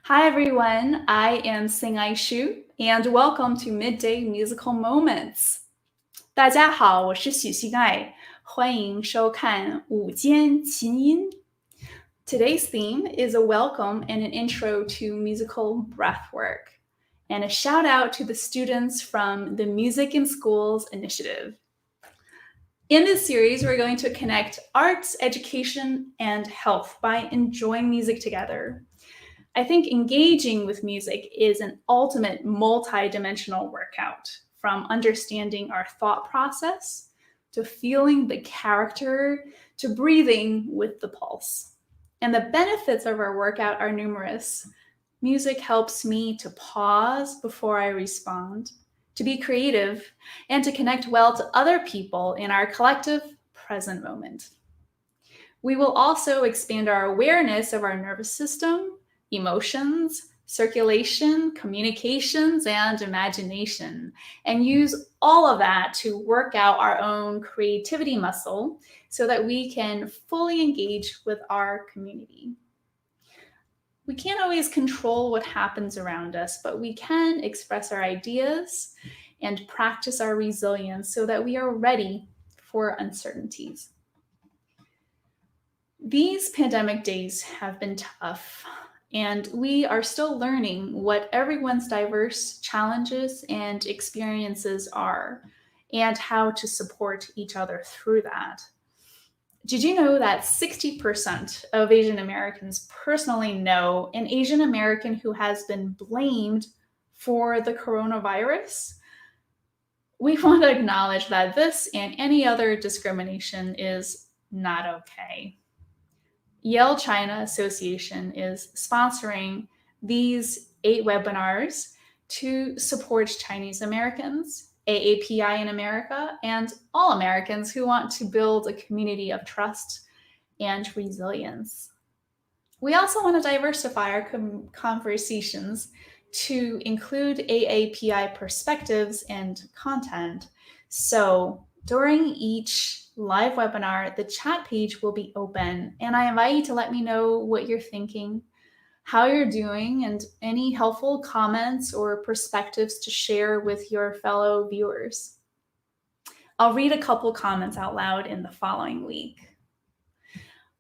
Hi everyone, I am Hsing-ay Hsu, and welcome to Midday Musical Moments. 大家好，我是许星爱，欢迎收看午间琴音。Today's theme is a welcome and an intro to musical breathwork, and a shout out to the students from the Music in Schools initiative. In this series, we're going to connect arts, education, and health by enjoying music together. I think engaging with music is an ultimate multi-dimensional workout, from understanding our thought process, to feeling the character, to breathing with the pulse. And the benefits of our workout are numerous. Music helps me to pause before I respond, to be creative, and to connect well to other people in our collective present moment. We will also expand our awareness of our nervous system, emotions, circulation, communications, and imagination, and use all of that to work out our own creativity muscle so that we can fully engage with our community. We can't always control what happens around us, but we can express our ideas and practice our resilience so that we are ready for uncertainties. These pandemic days have been tough, and we are still learning what everyone's diverse challenges and experiences are, and how to support each other through that. Did you know that 60% of Asian Americans personally know an Asian American who has been blamed for the coronavirus? We want to acknowledge that this and any other discrimination is not okay. Yale China Association is sponsoring these 8 webinars to support Chinese Americans, AAPI in America, and all Americans who want to build a community of trust and resilience. We also want to diversify our conversations to include AAPI perspectives and content. So during each live webinar, the chat page will be open, and I invite you to let me know what you're thinking, how you're doing, and any helpful comments or perspectives to share with your fellow viewers. I'll read a couple comments out loud in the following week.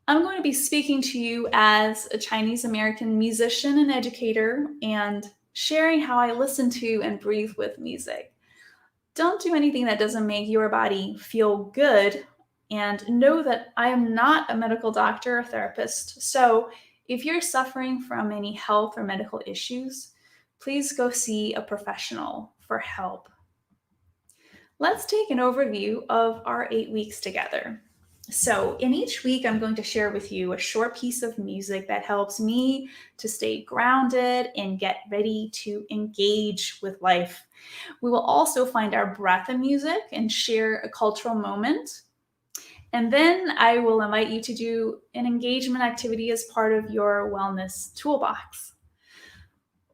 I'm going to be speaking to you as a Chinese American musician and educator, and sharing how I listen to and breathe with music. Don't do anything that doesn't make your body feel good, and know that I am not a medical doctor or therapist. So if you're suffering from any health or medical issues, please go see a professional for help. Let's take an overview of our 8 weeks together. So in each week, I'm going to share with you a short piece of music that helps me to stay grounded and get ready to engage with life. We will also find our breath in music and share a cultural moment. And then I will invite you to do an engagement activity as part of your wellness toolbox.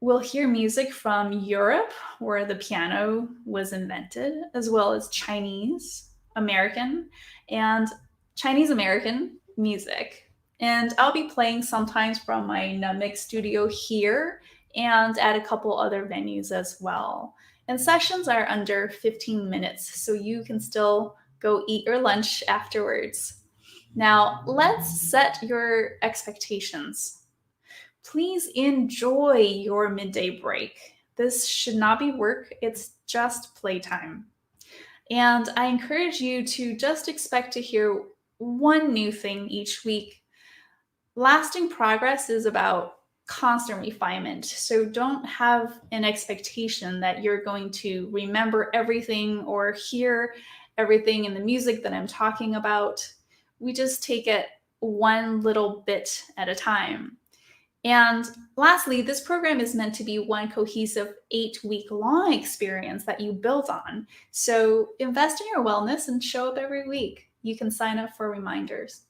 We'll hear music from Europe, where the piano was invented, as well as Chinese, American, and Chinese American music. And I'll be playing sometimes from my Nummic studio here and at a couple other venues as well. And sessions are under 15 minutes, so you can still go eat your lunch afterwards. Now, let's set your expectations. Please enjoy your midday break. This should not be work, it's just playtime. And I encourage you to just expect to hear one new thing each week. Lasting progress is about constant refinement. So don't have an expectation that you're going to remember everything or hear everything in the music that I'm talking about. We just take it one little bit at a time. And lastly, this program is meant to be one cohesive 8-week-long experience that you build on. So invest in your wellness and show up every week. You can sign up for reminders.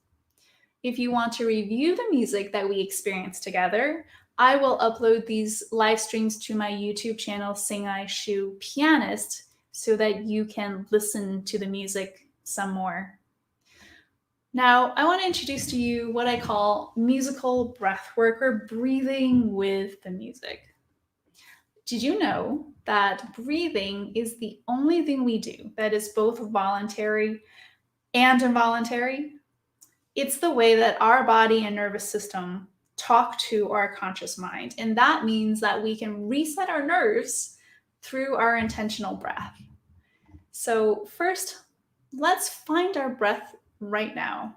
If you want to review the music that we experience together, I will upload these live streams to my YouTube channel, Hsing-ay Hsu Pianist, so that you can listen to the music some more. Now, I want to introduce to you what I call musical breath work or breathing with the music. Did you know that breathing is the only thing we do that is both voluntary and involuntary? It's the way that our body and nervous system talk to our conscious mind. And that means that we can reset our nerves through our intentional breath. So, first, let's find our breath right now.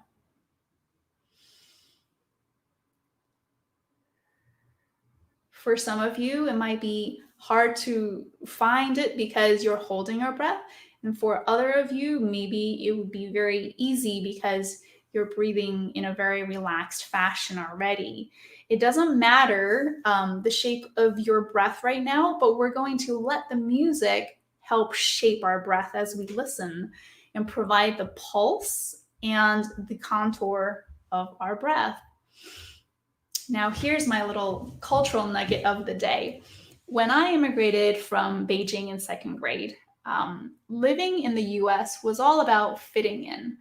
For some of you, it might be hard to find it because you're holding your breath. And for other of you, maybe it would be very easy because you're breathing in a very relaxed fashion already. It doesn't matter the shape of your breath right now, but we're going to let the music help shape our breath as we listen and provide the pulse and the contour of our breath. Now, here's my little cultural nugget of the day. When I immigrated from Beijing in second grade, living in the US was all about fitting in.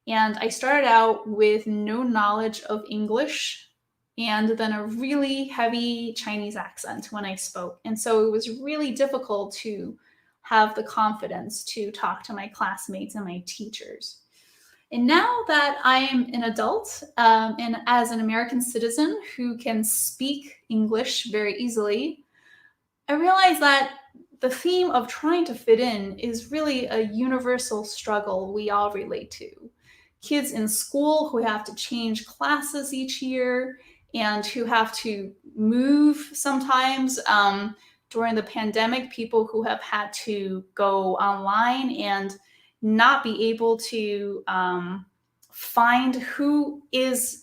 And I started out with no knowledge of English and then a really heavy Chinese accent when I spoke. And so it was really difficult to have the confidence to talk to my classmates and my teachers. And now that I am an adult and as an American citizen who can speak English very easily, I realize that the theme of trying to fit in is really a universal struggle we all relate to. Kids in school who have to change classes each year and who have to move sometimes. During the pandemic, people who have had to go online and not be able to find who is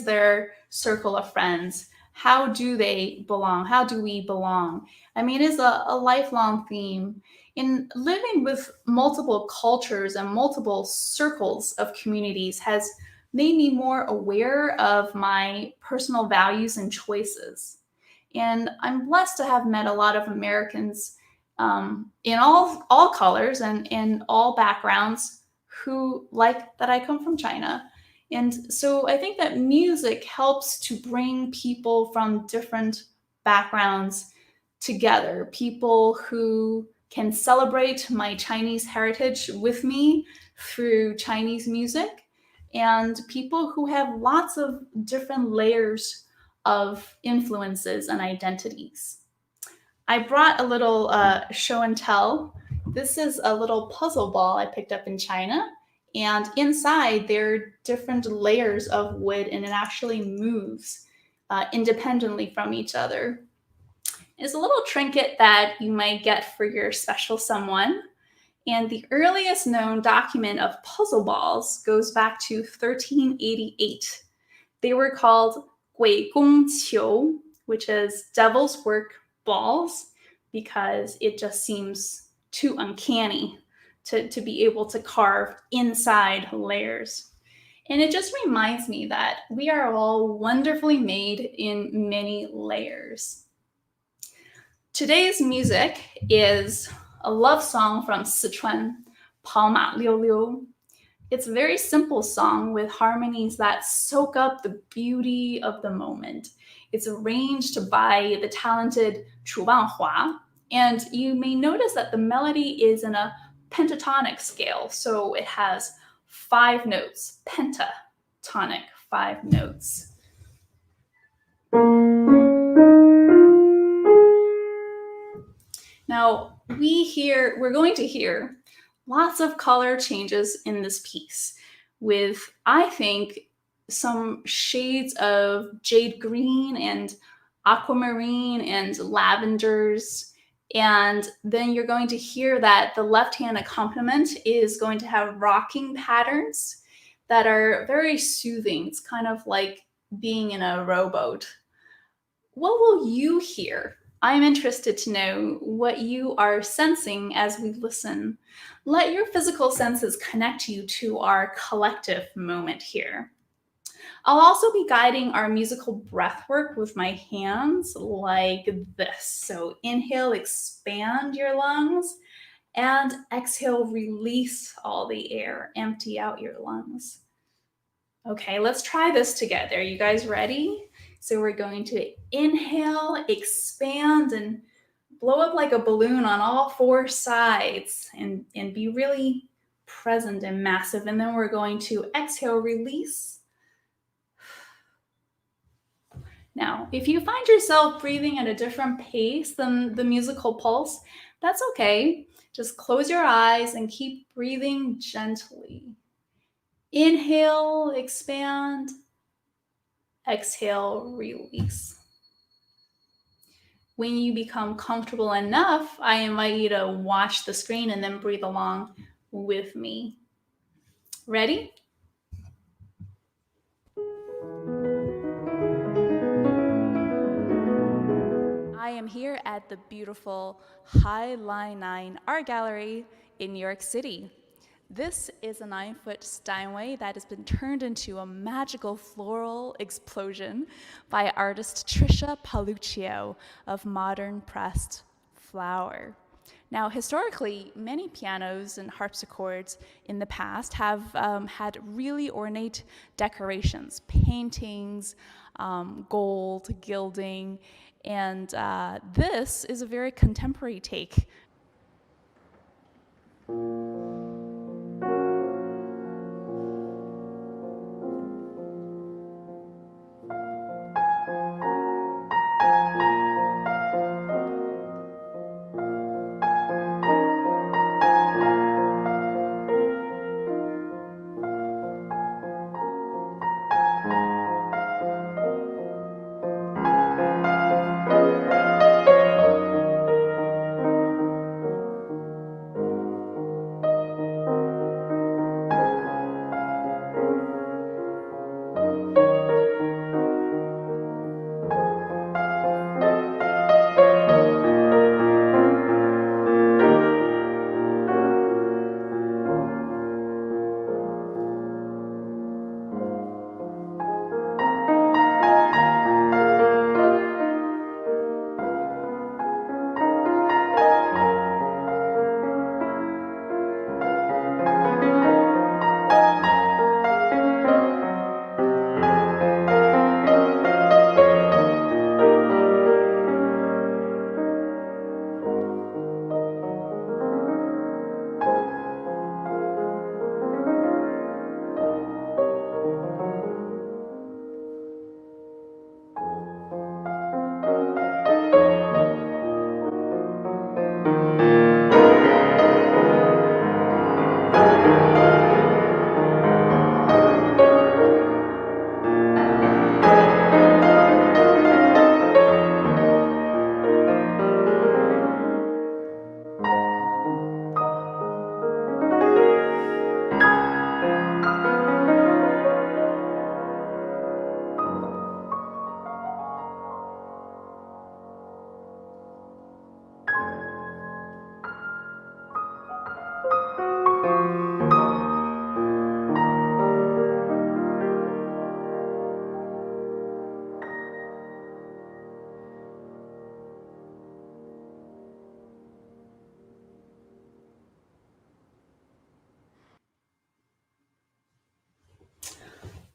their circle of friends. How do they belong? How do we belong? I mean, it's a lifelong theme. In living with multiple cultures and multiple circles of communities has made me more aware of my personal values and choices. And I'm blessed to have met a lot of Americans in all colors and in all backgrounds who like that I come from China. And so I think that music helps to bring people from different backgrounds together, people who can celebrate my Chinese heritage with me through Chinese music, and people who have lots of different layers of influences and identities. I brought a little show and tell. This is a little puzzle ball I picked up in China. And inside, there are different layers of wood, and it actually moves independently from each other. It's a little trinket that you might get for your special someone. And the earliest known document of puzzle balls goes back to 1388. They were called 鬼工球, which is devil's work balls, because it just seems too uncanny to be able to carve inside layers. And it just reminds me that we are all wonderfully made in many layers. Today's music is a love song from Sichuan, 跑马溜溜. It's a very simple song with harmonies that soak up the beauty of the moment. It's arranged by the talented Chu Wanhua, and you may notice that the melody is in a pentatonic scale, so it has 5 notes, pentatonic, 5 notes. Now, we're going to hear lots of color changes in this piece with, I think, some shades of jade green and aquamarine and lavenders. And then you're going to hear that the left-hand accompaniment is going to have rocking patterns that are very soothing. It's kind of like being in a rowboat. What will you hear? I'm interested to know what you are sensing as we listen. Let your physical senses connect you to our collective moment here. I'll also be guiding our musical breath work with my hands like this. So inhale, expand your lungs, and exhale, release all the air, empty out your lungs. Okay, let's try this together. You guys ready? So we're going to inhale, expand, and blow up like a balloon on all four sides and be really present and massive. And then we're going to exhale, release. Now, if you find yourself breathing at a different pace than the musical pulse, that's okay. Just close your eyes and keep breathing gently. Inhale, expand. Exhale, release. When you become comfortable enough, I invite you to watch the screen and then breathe along with me. Ready? I am here at the beautiful High Line 9 Art Gallery in New York City. This is a 9-foot Steinway that has been turned into a magical floral explosion by artist Trisha Paluccio of Modern Pressed Flower. Now, historically, many pianos and harpsichords in the past have had really ornate decorations, paintings, gold, gilding, and this is a very contemporary take.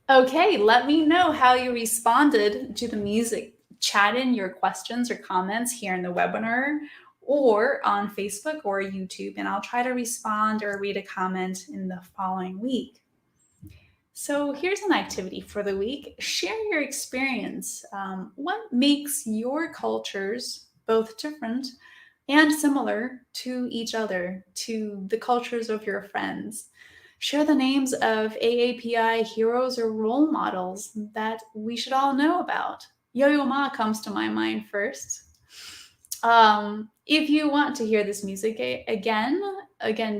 Okay, let me know how you responded to the music. Chat in your questions or comments here in the webinar or on Facebook or YouTube, and I'll try to respond or read a comment in the following week. So here's an activity for the week. Share your experience. What makes your cultures both different and similar to each other, to the cultures of your friends? Share the names of AAPI heroes or role models that we should all know about. Yo-Yo Ma comes to my mind first. If you want to hear this music again,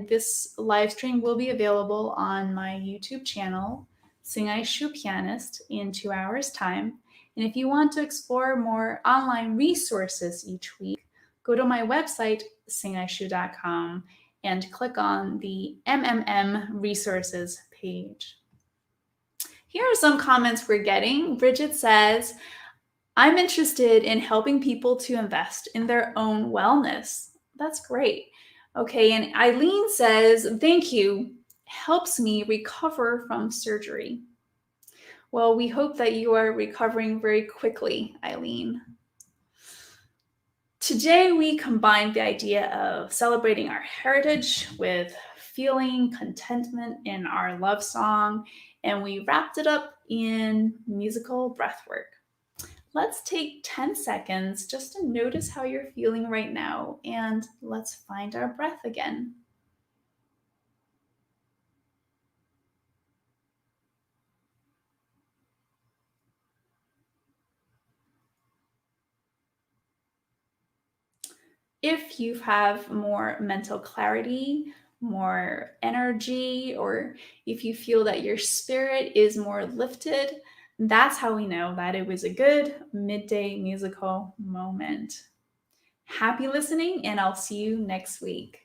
this live stream will be available on my YouTube channel, Hsing-ay Hsu Pianist, in 2 hours' time. And if you want to explore more online resources each week, go to my website, hsingayshu.com, and click on the MMM resources page. Here are some comments we're getting. Bridget says, I'm interested in helping people to invest in their own wellness. That's great. Okay, and Eileen says, thank you. Helps me recover from surgery. Well, we hope that you are recovering very quickly, Eileen. Today, we combined the idea of celebrating our heritage with feeling contentment in our love song, and we wrapped it up in musical breathwork. Let's take 10 seconds just to notice how you're feeling right now, and let's find our breath again. If you have more mental clarity, more energy, or if you feel that your spirit is more lifted, that's how we know that it was a good midday musical moment. Happy listening, and I'll see you next week.